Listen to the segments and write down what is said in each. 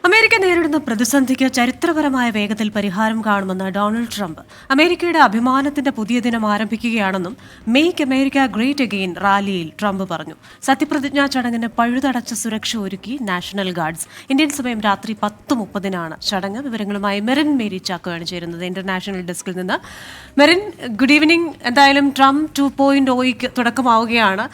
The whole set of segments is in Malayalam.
അമേരിക്ക നേരിടുന്ന പ്രതിസന്ധിക്ക് ചരിത്രപരമായ വേഗത്തിൽ പരിഹാരം കാണുമെന്ന് ഡൊണാൾഡ് ട്രംപ്. അമേരിക്കയുടെ അഭിമാനത്തിന്റെ പുതിയ ദിനം ആരംഭിക്കുകയാണെന്നും മേക്ക് അമേരിക്ക ഗ്രേറ്റ് അഗെയിൻ റാലിയിൽ ട്രംപ് പറഞ്ഞു. സത്യപ്രതിജ്ഞാ ചടങ്ങിന് പഴുതടച്ച സുരക്ഷ ഒരുക്കി നാഷണൽ ഗാർഡ്സ്. ഇന്ത്യൻ സമയം രാത്രി 10:30 ചടങ്ങ്. വിവരങ്ങളുമായി മെറിൻ മേരി ചാക്കോയാണ് ചേരുന്നത് ഇന്റർനാഷണൽ ഡെസ്കിൽ നിന്ന്. Merin, good evening. എന്തായാലും ട്രംപ് 2.0 തുടക്കമാവുകയാണ്.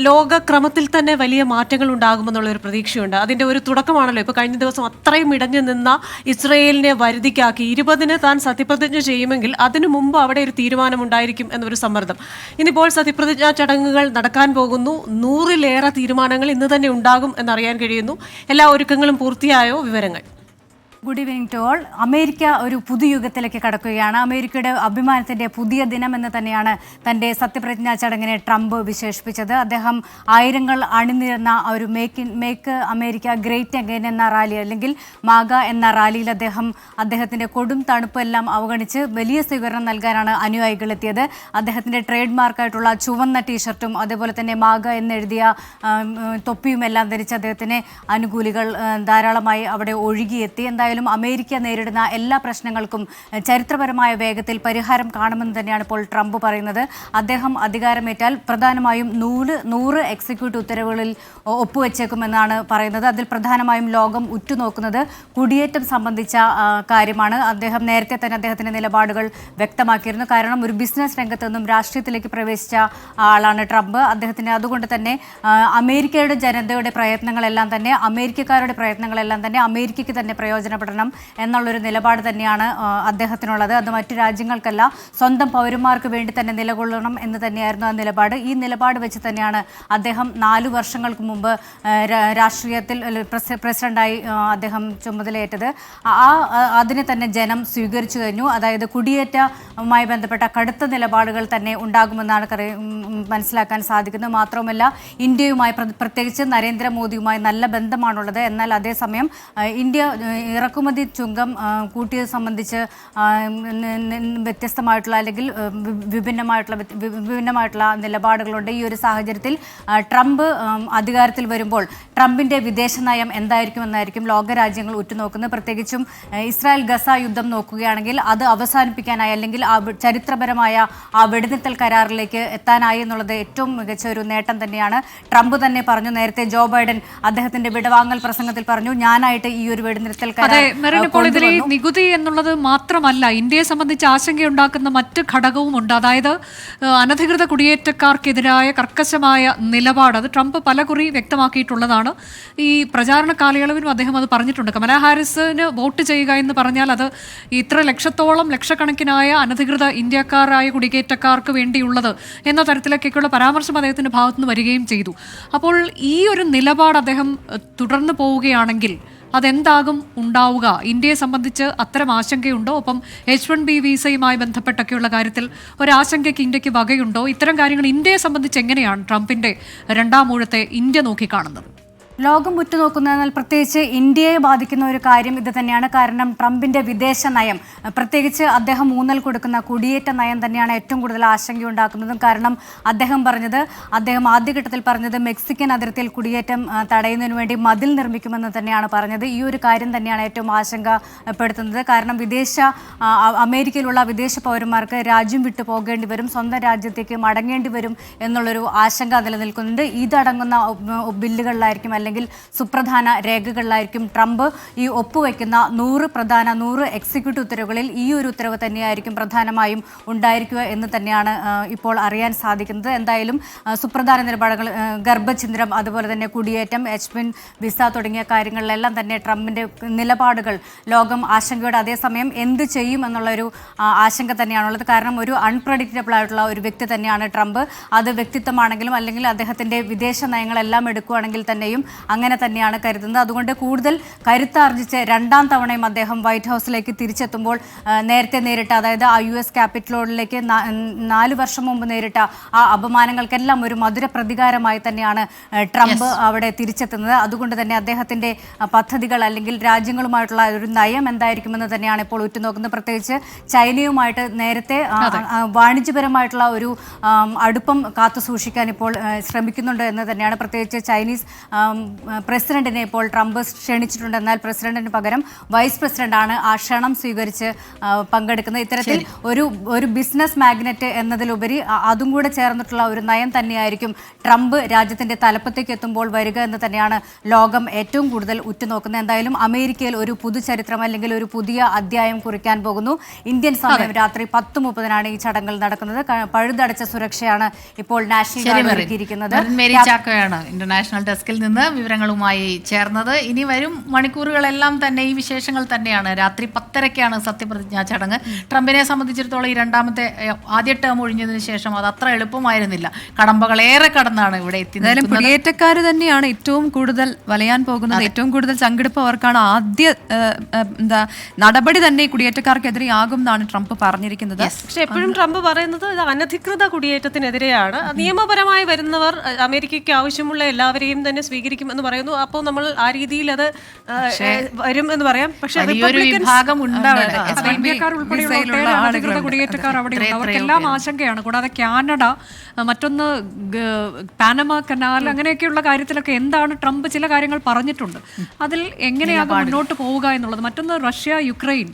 ലോകക്രമത്തിൽ തന്നെ വലിയ മാറ്റങ്ങൾ ഉണ്ടാകുമെന്നുള്ളൊരു പ്രതീക്ഷയുണ്ട്. അതിന്റെ ഒരു തുടക്കമാണല്ലോ ഇപ്പോൾ കഴിഞ്ഞ ദിവസം അത്രയും ഇടഞ്ഞു നിന്ന ഇസ്രയേലിനെ വരുതിക്കാക്കി 20-ന് താൻ സത്യപ്രതിജ്ഞ ചെയ്യുമെങ്കിൽ അതിനു മുമ്പ് അവിടെ ഒരു തീരുമാനമുണ്ടായിരിക്കും എന്നൊരു സമ്മർദ്ദം. ഇന്നിപ്പോൾ സത്യപ്രതിജ്ഞാ ചടങ്ങുകൾ നടക്കാൻ പോകുന്നു. 100-ലേറെ തീരുമാനങ്ങൾ ഇന്ന് തന്നെ ഉണ്ടാകും എന്നറിയാൻ കഴിയുന്നു. എല്ലാ ഒരുക്കങ്ങളും പൂർത്തിയായോ? വിവരങ്ങൾ. Good evening to all. America ഒരു പുതുയുഗത്തിലേക്ക് കടക്കുകയാണ്. അമേരിക്കയുടെ അഭിമാനത്തിൻ്റെ പുതിയ ദിനം എന്ന് തന്നെയാണ് തൻ്റെ സത്യപ്രതിജ്ഞാ ചടങ്ങിനെ ട്രംപ് വിശേഷിപ്പിച്ചത്. അദ്ദേഹം ആയിരങ്ങൾ അണിനിരുന്ന ഒരു മേക്ക് അമേരിക്ക ഗ്രേറ്റ് അഗെയിൻ എന്ന റാലി, അല്ലെങ്കിൽ മാഗ എന്ന റാലിയിൽ അദ്ദേഹത്തിൻ്റെ കൊടും തണുപ്പെല്ലാം അവഗണിച്ച് വലിയ സ്വീകരണം നൽകാനാണ് അനുയായികൾ എത്തിയത്. അദ്ദേഹത്തിൻ്റെ ട്രേഡ് മാർക്കായിട്ടുള്ള ചുവന്ന ടീഷർട്ടും അതേപോലെ തന്നെ മാഗ എന്നെഴുതിയ തൊപ്പിയും എല്ലാം ധരിച്ച് അദ്ദേഹത്തിന് അനുകൂലികൾ ധാരാളമായി അവിടെ ഒഴുകിയെത്തി. എന്തായാലും അമേരിക്ക നേരിടുന്ന എല്ലാ പ്രശ്നങ്ങൾക്കും ചരിത്രപരമായ വേഗത്തിൽ പരിഹാരം കാണുമെന്ന് തന്നെയാണ് ഇപ്പോൾ ട്രംപ് പറയുന്നത്. അദ്ദേഹം അധികാരമേറ്റാൽ പ്രധാനമായും 100 എക്സിക്യൂട്ടീവ് ഉത്തരവുകളിൽ ഒപ്പുവെച്ചേക്കുമെന്നാണ് പറയുന്നത്. അതിൽ പ്രധാനമായും ലോകം ഉറ്റുനോക്കുന്നത് കുടിയേറ്റം സംബന്ധിച്ച കാര്യമാണ്. അദ്ദേഹം നേരത്തെ തന്നെ അദ്ദേഹത്തിൻ്റെ നിലപാടുകൾ വ്യക്തമാക്കിയിരുന്നു. കാരണം ഒരു ബിസിനസ് രംഗത്ത് നിന്നും രാഷ്ട്രീയത്തിലേക്ക് പ്രവേശിച്ച ആളാണ് ട്രംപ്. അതുകൊണ്ട് തന്നെ അമേരിക്കയുടെ ജനതയുടെ പ്രയത്നങ്ങളെല്ലാം തന്നെ, അമേരിക്കക്കാരുടെ പ്രയത്നങ്ങളെല്ലാം തന്നെ അമേരിക്കയ്ക്ക് തന്നെ പ്രയോജനപ്പെടണം എന്നുള്ളൊരു നിലപാട് തന്നെയാണ് അദ്ദേഹത്തിനുള്ളത്. അത് മറ്റു രാജ്യങ്ങൾക്കല്ല, സ്വന്തം പൗരന്മാർക്ക് വേണ്ടി തന്നെ നിലകൊള്ളണം എന്ന് തന്നെയായിരുന്നു ആ നിലപാട്. ഈ നിലപാട് വെച്ച് തന്നെയാണ് അദ്ദേഹം 4 വർഷങ്ങൾക്ക് മുമ്പ് രാഷ്ട്രീയത്തിൽ പ്രസിഡന്റായി അദ്ദേഹം ചുമതലയേറ്റത്. അതിനെ തന്നെ ജനം സ്വീകരിച്ചു കഴിഞ്ഞു. അതായത് കുടിയേറ്റവുമായി ബന്ധപ്പെട്ട കടുത്ത നിലപാടുകൾ തന്നെ ഉണ്ടാകുമെന്നാണ് മനസ്സിലാക്കാൻ സാധിക്കുന്നത്. മാത്രവുമല്ല, ഇന്ത്യയുമായി പ്രത്യേകിച്ച് നരേന്ദ്രമോദിയുമായി നല്ല ബന്ധമാണുള്ളത്. എന്നാൽ അതേസമയം ഇന്ത്യ ഇറക്കുമതി ചുങ്കം കൂട്ടിയത് സംബന്ധിച്ച് വ്യത്യസ്തമായിട്ടുള്ള അല്ലെങ്കിൽ വിഭിന്നമായിട്ടുള്ള നിലപാടുകളുണ്ട്. ഈ ഒരു സാഹചര്യത്തിൽ ട്രംപ് അധികാരത്തിൽ വരുമ്പോൾ ട്രംപിൻ്റെ വിദേശ നയം എന്തായിരിക്കുമെന്നായിരിക്കും ലോകരാജ്യങ്ങൾ ഉറ്റുനോക്കുന്നത്. പ്രത്യേകിച്ചും ഇസ്രായേൽ ഗസ യുദ്ധം നോക്കുകയാണെങ്കിൽ അത് അവസാനിപ്പിക്കാനായി, അല്ലെങ്കിൽ ആ ചരിത്രപരമായ ആ വെടിനിർത്തൽ കരാറിലേക്ക് എത്താനായി എന്നുള്ളത് ഏറ്റവും മികച്ച ഒരു നേട്ടം തന്നെയാണ്. ട്രംപ് തന്നെ പറഞ്ഞു, നേരത്തെ ജോ ബൈഡൻ അദ്ദേഹത്തിൻ്റെ വിടവാങ്ങൽ പ്രസംഗത്തിൽ പറഞ്ഞു, ഞാനായിട്ട് ഈ ഒരു വെടിനിർത്തൽ കരാർ. ഇപ്പോൾ ഇതിൽ നികുതി എന്നുള്ളത് മാത്രമല്ല, ഇന്ത്യയെ സംബന്ധിച്ച് ആശങ്കയുണ്ടാക്കുന്ന മറ്റ് ഘടകവുമുണ്ട്. അതായത് അനധികൃത കുടിയേറ്റക്കാർക്കെതിരായ കർക്കശമായ നിലപാട് അത് ട്രംപ് പലകുറി വ്യക്തമാക്കിയിട്ടുള്ളതാണ്. ഈ പ്രചാരണ കാലയളവിലും അദ്ദേഹം അത് പറഞ്ഞിട്ടുണ്ട്. കമലാ ഹാരിസിന് വോട്ട് ചെയ്യുക എന്ന് പറഞ്ഞാൽ അത് ഇത്ര ലക്ഷക്കണക്കിനായ അനധികൃത ഇന്ത്യക്കാരായ കുടിയേറ്റക്കാർക്ക് വേണ്ടിയുള്ളത് എന്ന തരത്തിലേക്കുള്ള പരാമർശം അദ്ദേഹത്തിൻ്റെ ഭാഗത്തുനിന്ന് വരികയും ചെയ്തു. അപ്പോൾ ഈ ഒരു നിലപാട് അദ്ദേഹം തുടർന്ന് പോവുകയാണെങ്കിൽ അതെന്താകും ഉണ്ടാവുക? ഇന്ത്യയെ സംബന്ധിച്ച് അത്തരം ആശങ്കയുണ്ടോ? ഒപ്പം H-1B വിസയുമായി ബന്ധപ്പെട്ടൊക്കെയുള്ള കാര്യത്തിൽ ഒരാശങ്കയ്ക്ക് ഇന്ത്യക്ക് വകയുണ്ടോ? ഇത്തരം കാര്യങ്ങൾ ഇന്ത്യയെ സംബന്ധിച്ച് എങ്ങനെയാണ് ട്രംപിൻ്റെ രണ്ടാം ഊഴത്തെ ഇന്ത്യ നോക്കിക്കാണുന്നത്? ലോകം ഉറ്റുനോക്കുന്നതിനാൽ പ്രത്യേകിച്ച് ഇന്ത്യയെ ബാധിക്കുന്ന ഒരു കാര്യം ഇത് തന്നെയാണ്. കാരണം ട്രംപിൻ്റെ വിദേശ നയം, പ്രത്യേകിച്ച് അദ്ദേഹം ഊന്നൽ കൊടുക്കുന്ന കുടിയേറ്റ നയം തന്നെയാണ് ഏറ്റവും കൂടുതൽ ആശങ്കയുണ്ടാക്കുന്നതും. കാരണം അദ്ദേഹം ആദ്യഘട്ടത്തിൽ പറഞ്ഞത് മെക്സിക്കൻ അതിർത്തിയിൽ കുടിയേറ്റം തടയുന്നതിന് വേണ്ടി മതിൽ നിർമ്മിക്കുമെന്ന് തന്നെയാണ് പറഞ്ഞത്. ഈ ഒരു കാര്യം തന്നെയാണ് ഏറ്റവും ആശങ്കപ്പെടുത്തുന്നത്. കാരണം അമേരിക്കയിലുള്ള വിദേശ പൗരന്മാർക്ക് രാജ്യം വിട്ടു പോകേണ്ടി വരും, സ്വന്തം രാജ്യത്തേക്ക് മടങ്ങേണ്ടി വരും എന്നുള്ളൊരു ആശങ്ക നിലനിൽക്കുന്നുണ്ട്. ഇതടങ്ങുന്ന ബില്ലുകളിലായിരിക്കും അല്ലെങ്കിൽ സുപ്രധാന രേഖകളിലായിരിക്കും ട്രംപ് ഈ ഒപ്പുവെക്കുന്ന 100 എക്സിക്യൂട്ടീവ് ഉത്തരവുകളിൽ ഈ ഒരു ഉത്തരവ് തന്നെയായിരിക്കും പ്രധാനമായും ഉണ്ടായിരിക്കുക എന്ന് തന്നെയാണ് ഇപ്പോൾ അറിയാൻ സാധിക്കുന്നത്. എന്തായാലും സുപ്രധാന നിലപാടുകൾ, ഗർഭഛിദ്രം, അതുപോലെ തന്നെ കുടിയേറ്റം, H-1B വിസ തുടങ്ങിയ കാര്യങ്ങളിലെല്ലാം തന്നെ ട്രംപിൻ്റെ നിലപാടുകൾ ലോകം ആശങ്കയോടെ, അതേസമയം എന്ത് ചെയ്യും എന്നുള്ളൊരു ആശങ്ക തന്നെയാണുള്ളത്. കാരണം ഒരു അൺപ്രഡിക്റ്റബിൾ ആയിട്ടുള്ള ഒരു വ്യക്തി തന്നെയാണ് ട്രംപ്. അത് വ്യക്തിത്വമാണെങ്കിലും അല്ലെങ്കിൽ അദ്ദേഹത്തിൻ്റെ വിദേശ നയങ്ങളെല്ലാം എടുക്കുകയാണെങ്കിൽ തന്നെയും അങ്ങനെ തന്നെയാണ് കരുതുന്നത്. അതുകൊണ്ട് കൂടുതൽ കരുത്താർജിച്ച് രണ്ടാം തവണയും അദ്ദേഹം വൈറ്റ് ഹൗസിലേക്ക് തിരിച്ചെത്തുമ്പോൾ നേരത്തെ നേരിട്ട, അതായത് ആ US ക്യാപിറ്റലിലേക്ക് 4 വർഷം മുമ്പ് നേരിട്ട ആ അപമാനങ്ങൾക്കെല്ലാം ഒരു മധുര പ്രതികാരമായി തന്നെയാണ് ട്രംപ് അവിടെ തിരിച്ചെത്തുന്നത്. അതുകൊണ്ട് തന്നെ അദ്ദേഹത്തിൻ്റെ പദ്ധതികൾ അല്ലെങ്കിൽ രാജ്യങ്ങളുമായിട്ടുള്ള ഒരു നയം എന്തായിരിക്കുമെന്ന് തന്നെയാണ് ഇപ്പോൾ ഉറ്റുനോക്കുന്നത്. പ്രത്യേകിച്ച് ചൈനയുമായിട്ട് നേരത്തെ വാണിജ്യപരമായിട്ടുള്ള ഒരു അടുപ്പം കാത്തു സൂക്ഷിക്കാൻ ഇപ്പോൾ ശ്രമിക്കുന്നുണ്ട് എന്ന് തന്നെയാണ്. പ്രത്യേകിച്ച് ചൈനീസ് പ്രസിഡന്റിനെ ഇപ്പോൾ ട്രംപ് ക്ഷണിച്ചിട്ടുണ്ട്. എന്നാൽ പ്രസിഡന്റിന് പകരം വൈസ് പ്രസിഡന്റാണ് ആ ക്ഷണം സ്വീകരിച്ച് പങ്കെടുക്കുന്നത്. ഇത്തരത്തിൽ ഒരു ബിസിനസ് മാഗ്നറ്റ് എന്നതിലുപരി അതും കൂടെ ചേർന്നിട്ടുള്ള ഒരു നയം തന്നെയായിരിക്കും ട്രംപ് രാജ്യത്തിന്റെ തലപ്പത്തേക്ക് എത്തുമ്പോൾ വരിക എന്ന് തന്നെയാണ് ലോകം ഏറ്റവും കൂടുതൽ ഉറ്റുനോക്കുന്നത്. എന്തായാലും അമേരിക്കയിൽ ഒരു പുതുചരിത്രം അല്ലെങ്കിൽ ഒരു പുതിയ അധ്യായം കുറിക്കാൻ പോകുന്നു. ഇന്ത്യൻ സമയം രാത്രി 10:30 ഈ ചടങ്ങുകൾ നടക്കുന്നത്. പഴുതടച്ച സുരക്ഷയാണ് ഇപ്പോൾ നാഷണൽ ഗാർഡ് ഒരുക്കിയിരിക്കുന്നത്. മേരി ചാക്കോയാണ് ഇന്റർനാഷണൽ ഡെസ്കിൽ നിന്ന് വിവരങ്ങളുമായി ചേർന്നത്. ഇനി വരും മണിക്കൂറുകളെല്ലാം തന്നെ ഈ വിശേഷങ്ങൾ തന്നെയാണ്. രാത്രി 10:30 സത്യപ്രതിജ്ഞാ ചടങ്ങ്. ട്രംപിനെ സംബന്ധിച്ചിടത്തോളം ഈ രണ്ടാമത്തെ ആദ്യ ടേം ഒഴിഞ്ഞതിന് ശേഷം അത് അത്ര എളുപ്പമായിരുന്നില്ല. കടമ്പകളേറെ കടന്നാണ് ഇവിടെ എത്തിയത്. കുടിയേറ്റക്കാർ തന്നെയാണ് ഏറ്റവും കൂടുതൽ വലയാൻ പോകുന്നത്. ഏറ്റവും കൂടുതൽ ചങ്കെടുപ്പ് അവർക്കാണ്. ആദ്യ നടപടി തന്നെ കുടിയേറ്റക്കാർക്കെതിരെ ആകും എന്നാണ് ട്രംപ് പറഞ്ഞിരിക്കുന്നത്. പക്ഷെ എപ്പോഴും ട്രംപ് പറയുന്നത് ഇത് അനധികൃത കുടിയേറ്റത്തിനെതിരെയാണ്. നിയമപരമായി വരുന്നവർ അമേരിക്കയ്ക്ക് ആവശ്യമുള്ള എല്ലാവരെയും തന്നെ സ്വീകരിക്കും എന്ന് പറയുന്നു. അപ്പോൾ നമ്മൾ ആ രീതിയിൽ അത് വരും എന്ന് പറയാം. പക്ഷെ വിഭാഗം ഇന്ത്യക്കാർ ഉൾപ്പെടെയുള്ള ഒട്ടേറെ അനധികൃത കുടിയേറ്റക്കാർ അവിടെയുണ്ട്. അവർക്കെല്ലാം ആശങ്കയാണ്. കൂടാതെ കാനഡ, മറ്റൊന്ന് പാനമ കനാൽ, അങ്ങനെയൊക്കെയുള്ള കാര്യത്തിലൊക്കെ എന്താണ് ട്രംപ് ചില കാര്യങ്ങൾ പറഞ്ഞിട്ടുണ്ട്. അതിൽ എങ്ങനെയാകും മുന്നോട്ട് പോവുക എന്നുള്ളത്. മറ്റൊന്ന് റഷ്യ യുക്രൈൻ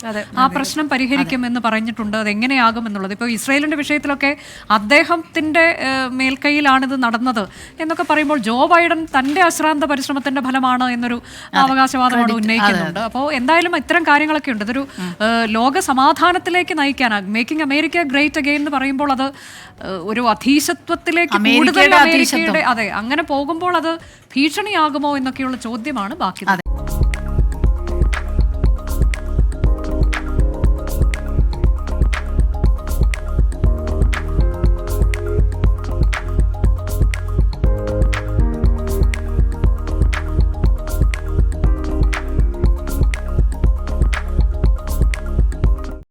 ആ പ്രശ്നം പരിഹരിക്കും എന്ന് പറഞ്ഞിട്ടുണ്ട്. അത് എങ്ങനെയാകും എന്നുള്ളത്. ഇപ്പോൾ ഇസ്രായേലിന്റെ വിഷയത്തിലൊക്കെ അദ്ദേഹത്തിന്റെ മേൽക്കൈയിലാണിത് നടന്നത് എന്നൊക്കെ പറയുമ്പോൾ ജോ ബൈഡൻ തന്റെ അശ്രാന്ത പരിശ്രമത്തിന്റെ ഫലമാണ് എന്നൊരു അവകാശവാദമാണ് ഉന്നയിക്കുന്നുണ്ട്. അപ്പോൾ എന്തായാലും ഇത്തരം കാര്യങ്ങളൊക്കെ ഉണ്ട്. ഇതൊരു ലോക സമാധാനത്തിലേക്ക് നയിക്കാനാകും. മേക്കിംഗ് അമേരിക്ക ഗ്രേറ്റ് അഗെയിൻ എന്ന് പറയുമ്പോൾ അത് ഒരു അധീശത്വത്തിലേക്ക് കൂടുതൽ അമേരിക്കയുടെ അങ്ങനെ പോകുമ്പോൾ അത് ഭീഷണിയാകുമോ എന്നൊക്കെയുള്ള ചോദ്യമാണ് ബാക്കി.